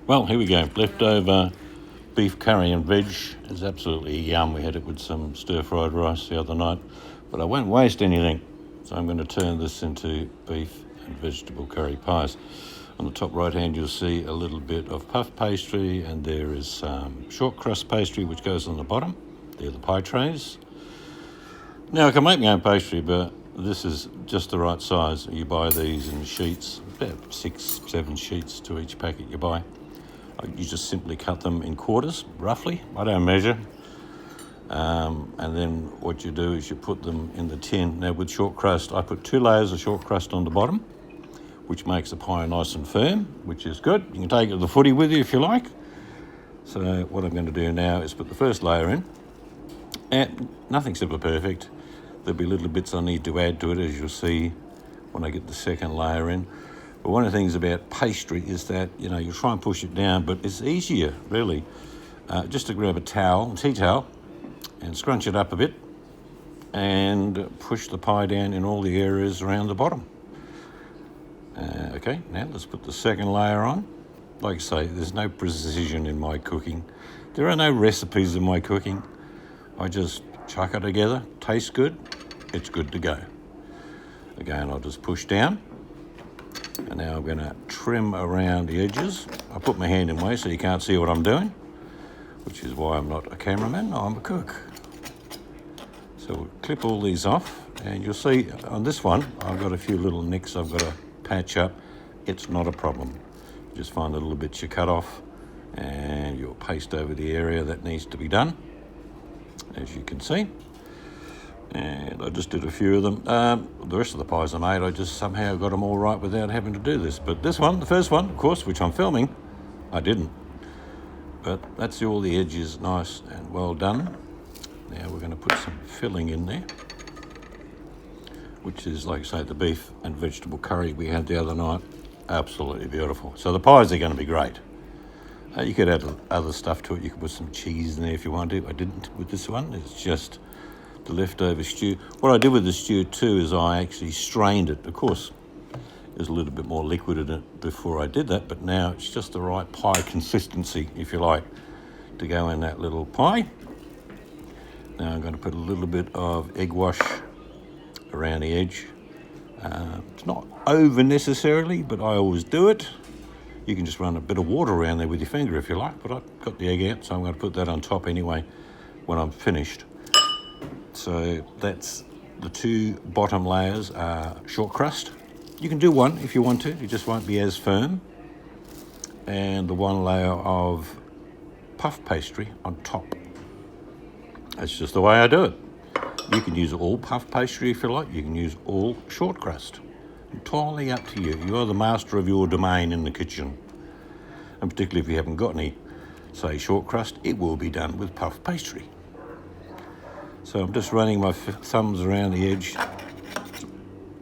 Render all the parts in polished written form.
Well, here we go. Leftover beef curry and veg is absolutely yum. We had it with some stir-fried rice the other night, but I won't waste anything, so I'm going to turn this into beef and vegetable curry pies. On the top right hand you'll see a little bit of puff pastry, and there is some short crust pastry which goes on the bottom. They're the pie trays. Now I can make my own pastry, but this is just the right size. You buy these in sheets, about 6-7 sheets to each packet you buy. You just simply cut them in quarters, roughly. I don't measure. And then what you do is you put them in the tin. Now with short crust, I put 2 layers of short crust on the bottom, which makes the pie nice and firm, which is good. You can take it to the footy with you if you like. So what I'm going to do now is put the first layer in. And nothing's ever perfect. There'll be little bits I need to add to it, as you'll see when I get the second layer in. But one of the things about pastry is that, you try and push it down, but it's easier, really, just to grab a tea towel, and scrunch it up a bit and push the pie down in all the areas around the bottom. Okay, now let's put the second layer on. Like I say, there's no precision in my cooking. There are no recipes in my cooking. I just chuck it together, tastes good, it's good to go. Again, I'll just push down. And now I'm going to trim around the edges. I put my hand in way so you can't see what I'm doing, which is why I'm not a cameraman, I'm a cook. So we'll clip all these off, and you'll see on this one, I've got a few little nicks I've got to patch up. It's not a problem. You just find the little bits you cut off, and you'll paste over the area that needs to be done, as you can see. And I just did a few of them. The rest of the pies I made, I just somehow got them all right without having to do this. But this one, the first one, of course, which I'm filming, I didn't. But that's all the edges nice and well done. Now we're going to put some filling in there, which is, like I say, the beef and vegetable curry we had the other night. Absolutely beautiful. So the pies are going to be great. You could add other stuff to it. You could put some cheese in there if you want to. I didn't with this one. It's just the leftover stew. What I did with the stew too is I actually strained it. Of course, there's a little bit more liquid in it before I did that, but now it's just the right pie consistency, if you like, to go in that little pie. Now I'm going to put a little bit of egg wash around the edge. It's not over necessarily, but I always do it. You can just run a bit of water around there with your finger if you like, but I've got the egg out, so I'm going to put that on top anyway when I'm finished. So that's the 2 bottom layers are short crust. You can do one if you want to, it just won't be as firm. And the 1 layer of puff pastry on top. That's just the way I do it. You can use all puff pastry if you like, you can use all short crust. Entirely up to you. You are the master of your domain in the kitchen. And particularly if you haven't got any, say, short crust, it will be done with puff pastry. So I'm just running my thumbs around the edge,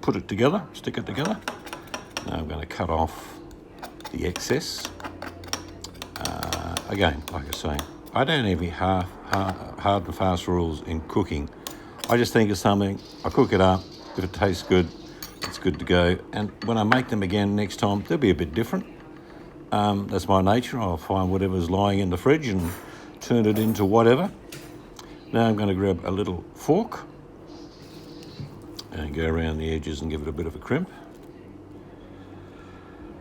put it together, stick it together. Now I'm going to cut off the excess. Again, like I say, I don't have any hard and fast rules in cooking. I just think of something, I cook it up, if it tastes good, it's good to go. And when I make them again next time, they'll be a bit different. That's my nature. I'll find whatever's lying in the fridge and turn it into whatever. Now I'm going to grab a little fork and go around the edges and give it a bit of a crimp.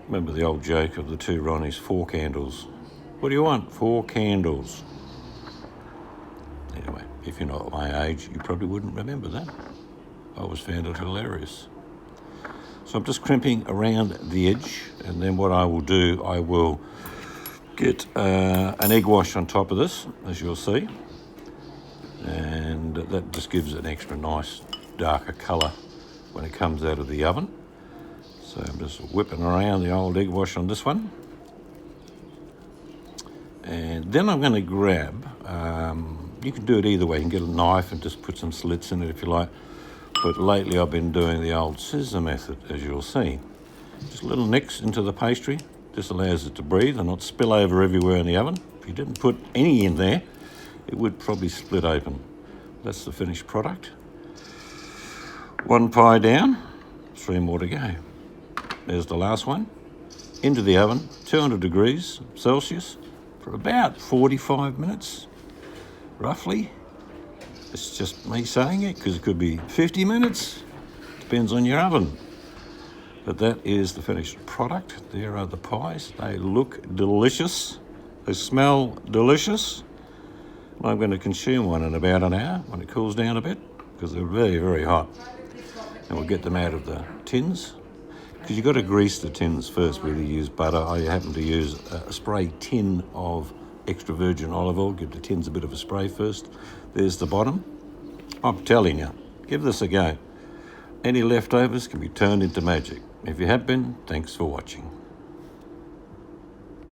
Remember the old joke of the 2 Ronnies, 4 candles. What do you want? 4 candles. Anyway, if you're not my age, you probably wouldn't remember that. I always found it hilarious. So I'm just crimping around the edge, and then what I will do, I will get an egg wash on top of this, as you'll see. And that just gives it an extra nice darker colour when it comes out of the oven. So I'm just whipping around the old egg wash on this one. And then I'm going to grab, you can do it either way, you can get a knife and just put some slits in it if you like. But lately I've been doing the old scissor method, as you'll see. Just little nicks into the pastry. This allows it to breathe and not spill over everywhere in the oven. If you didn't put any in there, it would probably split open. That's the finished product. 1 pie down, 3 more to go. There's the last one. into the oven, 200 degrees Celsius, for about 45 minutes, roughly. It's just me saying it, because it could be 50 minutes. Depends on your oven. But that is the finished product. There are the pies. They look delicious. They smell delicious. I'm going to consume one in about an hour when it cools down a bit, because they're very, very hot. And we'll get them out of the tins, because you've got to grease the tins first whether you use butter. I happen to use a spray tin of extra virgin olive oil. Give the tins a bit of a spray first. There's the bottom. I'm telling you, give this a go. Any leftovers can be turned into magic. If you have been, thanks for watching.